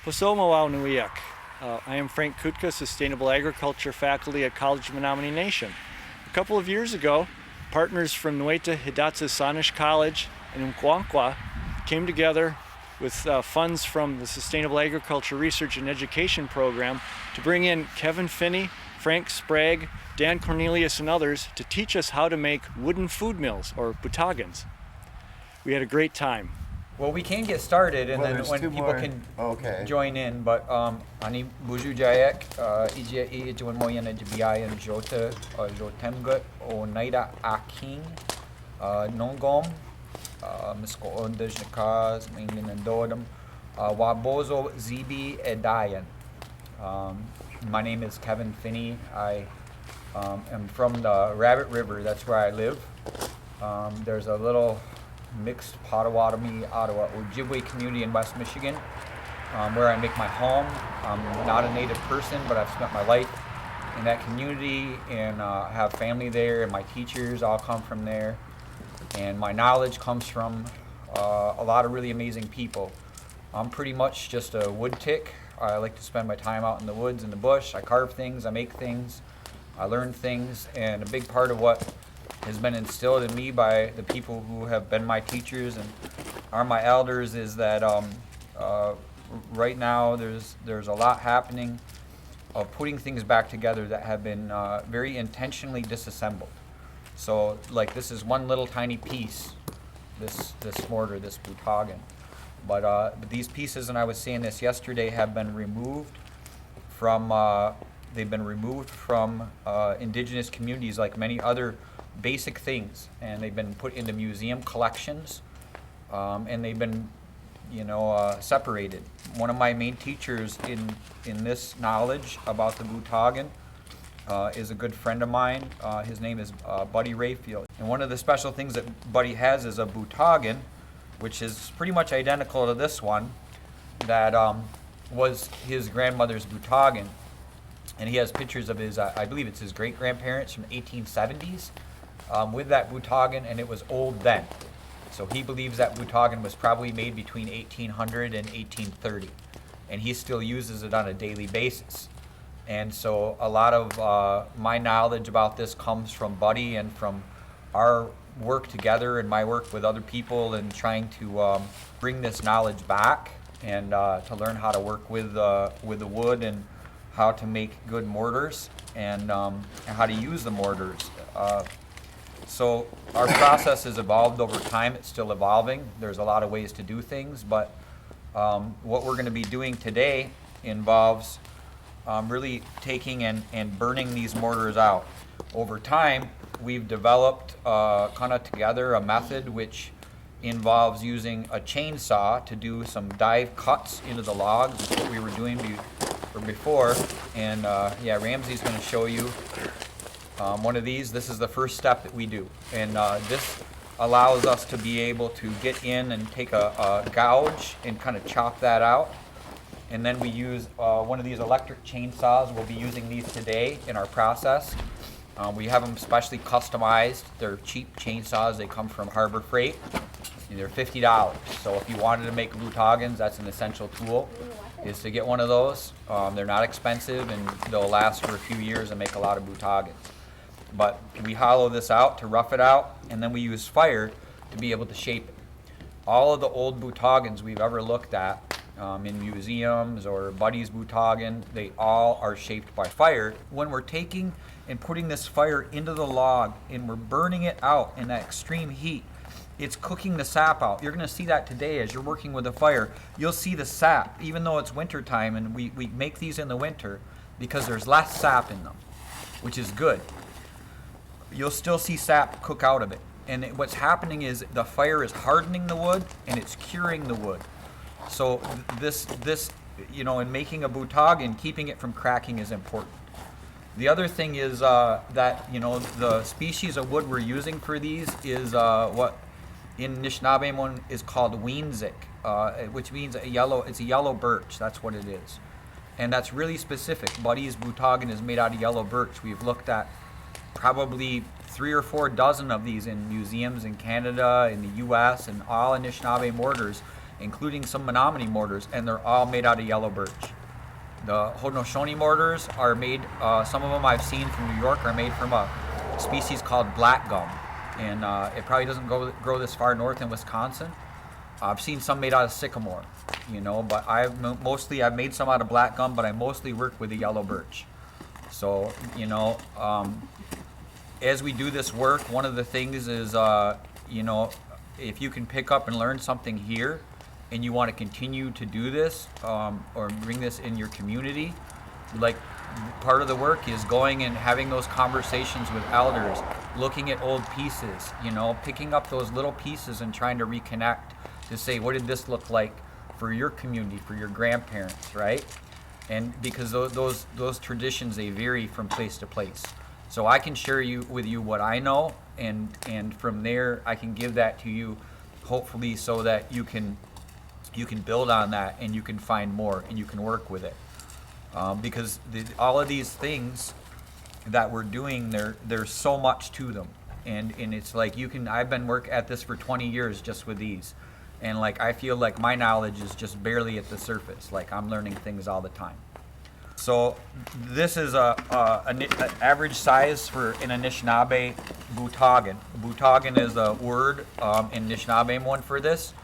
Posomawanuiak. I am Frank Kutka, Sustainable Agriculture faculty at College of Menominee Nation. A couple of years ago, partners from Nueita Hidatsa Sanish College and Ukwakhwa came together with funds from the Sustainable Agriculture Research and Education Program to bring in Kevin Finney, Frank Sprague, Dan Cornelius, and others to teach us how to make wooden food mills, or bootaagans. We had a great time. Well, we can get started, and then when people more. can Okay. join in. But ani buju jayak ije ijuan moyan jbiya and jota jotemgut Oneida aking nongom misko ondejnikas mingin and dodam wabozo zibi edayan. My name is Kevin Finney. I am from the Rabbit River. That's where I live. There's a little mixed Potawatomi, Ottawa, Ojibwe community in West Michigan, where I make my home. I'm not a native person, but I've spent my life in that community and have family there, and my teachers all come from there. And my knowledge comes from a lot of really amazing people. I'm pretty much just a wood tick. I like to spend my time out in the woods, in the bush. I carve things, I make things, I learn things, and a big part of what has been instilled in me by the people who have been my teachers and are my elders is that right now there's a lot happening of putting things back together that have been very intentionally disassembled. So like this is one little tiny piece, this mortar, this bootaagan. But these pieces, and I was saying this yesterday, have been removed from indigenous communities like many other basic things, and they've been put into museum collections, and they've been, separated. One of my main teachers in this knowledge about the bootaagan is a good friend of mine. His name is Buddy Rayfield, and one of the special things that Buddy has is a bootaagan, which is pretty much identical to this one, that was his grandmother's bootaagan, and he has pictures of his, I believe it's his great-grandparents from the 1870s. With that bootaagan, and it was old then. So he believes that bootaagan was probably made between 1800 and 1830, and he still uses it on a daily basis. And so a lot of my knowledge about this comes from Buddy and from our work together and my work with other people and trying to bring this knowledge back and to learn how to work with the wood and how to make good mortars and how to use the mortars. So our process has evolved over time. It's still evolving. There's a lot of ways to do things, but what we're going to be doing today involves really taking and burning these mortars out. Over time, we've developed kind of together a method which involves using a chainsaw to do some dive cuts into the logs, which is what we were doing before. And Ramsy's going to show you one of these. This is the first step that we do, and this allows us to be able to get in and take a gouge and kind of chop that out, and then we use one of these electric chainsaws. We'll be using these today in our process. We have them specially customized. They're cheap chainsaws. They come from Harbor Freight, and they're $50. So if you wanted to make bootaagans, that's an essential tool, is to get one of those. They're not expensive, and they'll last for a few years and make a lot of bootaagans. But we hollow this out to rough it out, and then we use fire to be able to shape it. All of the old bootaagans we've ever looked at in museums or Buddy's bootaagan, they all are shaped by fire. When we're taking and putting this fire into the log and we're burning it out in that extreme heat, it's cooking the sap out. You're going to see that today as you're working with the fire. You'll see the sap, even though it's winter time, and we make these in the winter because there's less sap in them, which is good. You'll still see sap cook out of it. And what's happening is the fire is hardening the wood and it's curing the wood. So this in making a bootaagan, keeping it from cracking is important. The other thing is that the species of wood we're using for these is what in Anishinaabe is called weenzik, which means it's a yellow birch. That's what it is, and that's really specific. Buddy's bootaagan is made out of yellow birch. We've looked at probably 3 or 4 dozen of these in museums in Canada, in the U.S., and all Anishinaabe mortars, including some Menominee mortars, and they're all made out of yellow birch. The Haudenosaunee mortars are made, some of them I've seen from New York are made from a species called black gum, and it probably doesn't grow this far north in Wisconsin. I've seen some made out of sycamore, but I've made some out of black gum, but I mostly work with the yellow birch. So, as we do this work, one of the things is, if you can pick up and learn something here, and you want to continue to do this, or bring this in your community, like part of the work is going and having those conversations with elders, looking at old pieces, picking up those little pieces and trying to reconnect to say, what did this look like for your community, for your grandparents, right? And because those traditions, they vary from place to place. So I can share with you what I know, and from there I can give that to you, hopefully, so that you can build on that, and you can find more, and you can work with it. Because all of these things that we're doing, there's so much to them, and it's like I've been at this for 20 years just with these, and like I feel like my knowledge is just barely at the surface. Like I'm learning things all the time. So this is an average size for an Anishinaabe bootaagan. Bootaagan is a word in Anishinaabe one for this,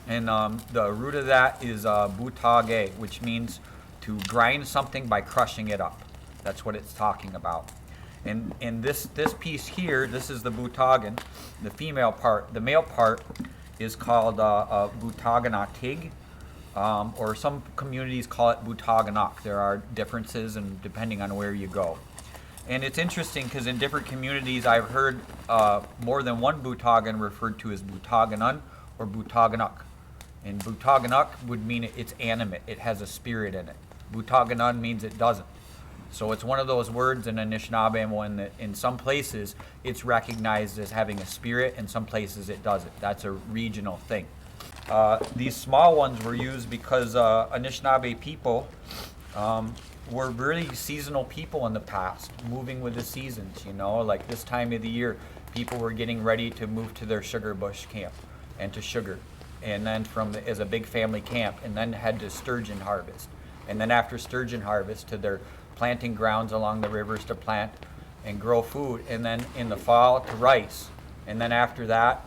and the root of that is bootaage, which means to grind something by crushing it up. That's what it's talking about. And this piece here, this is the bootaagan, the female part. The male part is called bootaaganaatig, or some communities call it bootaaganok. There are differences, and depending on where you go. And it's interesting because in different communities I've heard more than one bootaagan referred to as bootaaganun or bootaaganuk. And bootaaganuk would mean it's animate, it has a spirit in it. Bootaaganun means it doesn't. So it's one of those words in Anishinaabe one that in some places it's recognized as having a spirit, and some places it doesn't. That's a regional thing. These small ones were used because Anishinaabe people were really seasonal people in the past, moving with the seasons, like this time of the year, people were getting ready to move to their sugar bush camp and to sugar, and then as a big family camp, and then head to sturgeon harvest. And then after sturgeon harvest to their planting grounds along the rivers to plant and grow food, and then in the fall to rice, and then after that,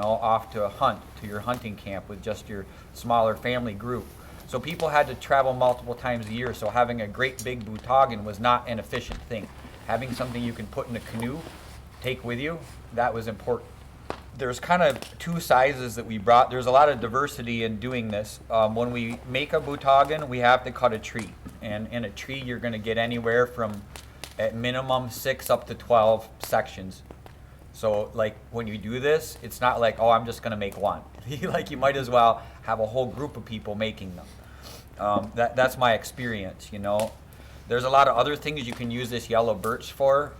off to a hunt, to your hunting camp with just your smaller family group. So people had to travel multiple times a year, so having a great big bootaagan was not an efficient thing. Having something you can put in a canoe, take with you, that was important. There's kind of two sizes that we brought. There's a lot of diversity in doing this. When we make a bootaagan, we have to cut a tree. And in a tree, you're going to get anywhere from, at minimum, 6 up to 12 sections. So, like, when you do this, it's not like, oh, I'm just going to make one. Like, you might as well have a whole group of people making them. That's my experience, There's a lot of other things you can use this yellow birch for.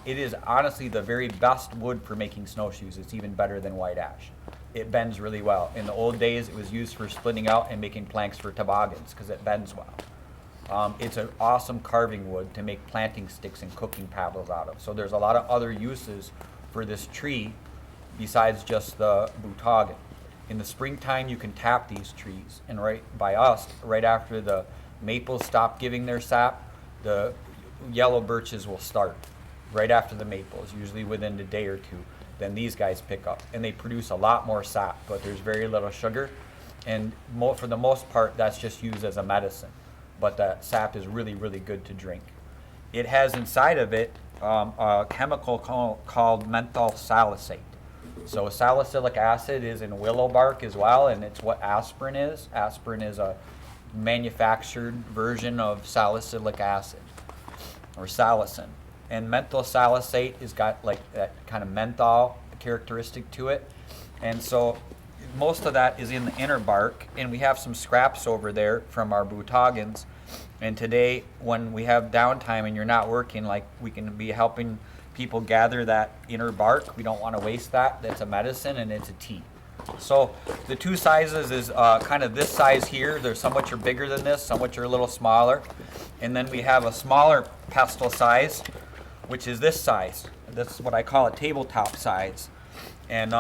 It is honestly the very best wood for making snowshoes. It's even better than white ash. It bends really well. In the old days, it was used for splitting out and making planks for toboggans because it bends well. It's an awesome carving wood to make planting sticks and cooking paddles out of. So there's a lot of other uses for this tree besides just the bootaagan. In the springtime, you can tap these trees, and right after the maples stop giving their sap, the yellow birches will start right after the maples, usually within a day or two. Then these guys pick up, and they produce a lot more sap, but there's very little sugar, and for the most part, that's just used as a medicine. But the sap is really, really good to drink. It has inside of it a chemical called menthol salicylate. So salicylic acid is in willow bark as well, and it's what aspirin is. Aspirin is a manufactured version of salicylic acid, or salicin. And menthol salicylate has got like that kind of menthol characteristic to it. And so most of that is in the inner bark, and we have some scraps over there from our bootaagans. And today, when we have downtime and you're not working, like, we can be helping people gather that inner bark. We don't want to waste that. That's a medicine, and it's a tea. So the two sizes is kind of this size here. There's some which are bigger than this, some which are a little smaller. And then we have a smaller pestle size, which is this size. This is what I call a tabletop size. And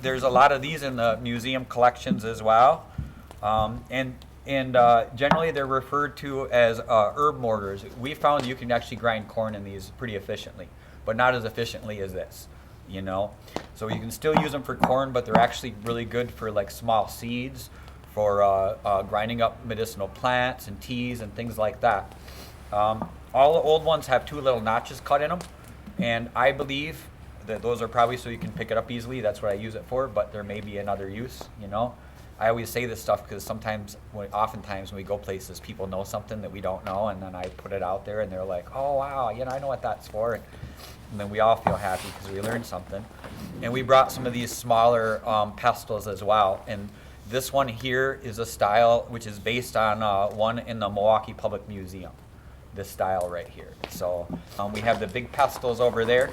there's a lot of these in the museum collections as well. And generally they're referred to as herb mortars. We found you can actually grind corn in these pretty efficiently, but not as efficiently as this, you know. So you can still use them for corn, but they're actually really good for like small seeds, for grinding up medicinal plants and teas and things like that. All the old ones have two little notches cut in them, and I believe that those are probably so you can pick it up easily. That's what I use it for, but there may be another use, you know. I always say this stuff because oftentimes when we go places, people know something that we don't know, and then I put it out there, and they're like, "Oh wow, you know, I know what that's for," and then we all feel happy because we learned something. And we brought some of these smaller pestles as well, and this one here is a style which is based on one in the Milwaukee Public Museum. This style right here. So we have the big pestles over there.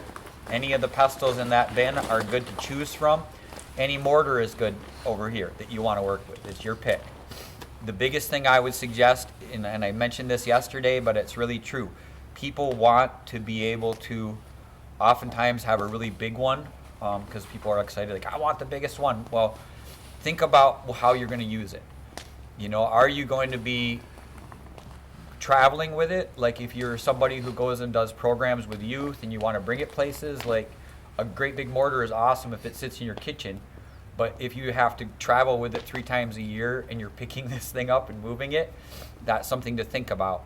Any of the pestles in that bin are good to choose from. Any mortar is good over here that you want to work with. It's your pick. The biggest thing I would suggest, and I mentioned this yesterday, but it's really true. People want to be able to oftentimes have a really big one because people are excited, like, I want the biggest one. Well, think about how you're going to use it. You know, are you going to be traveling with it? Like if you're somebody who goes and does programs with youth and you want to bring it places, like a great big mortar is awesome if it sits in your kitchen, but if you have to travel with it 3 times a year and you're picking this thing up and moving it, that's something to think about.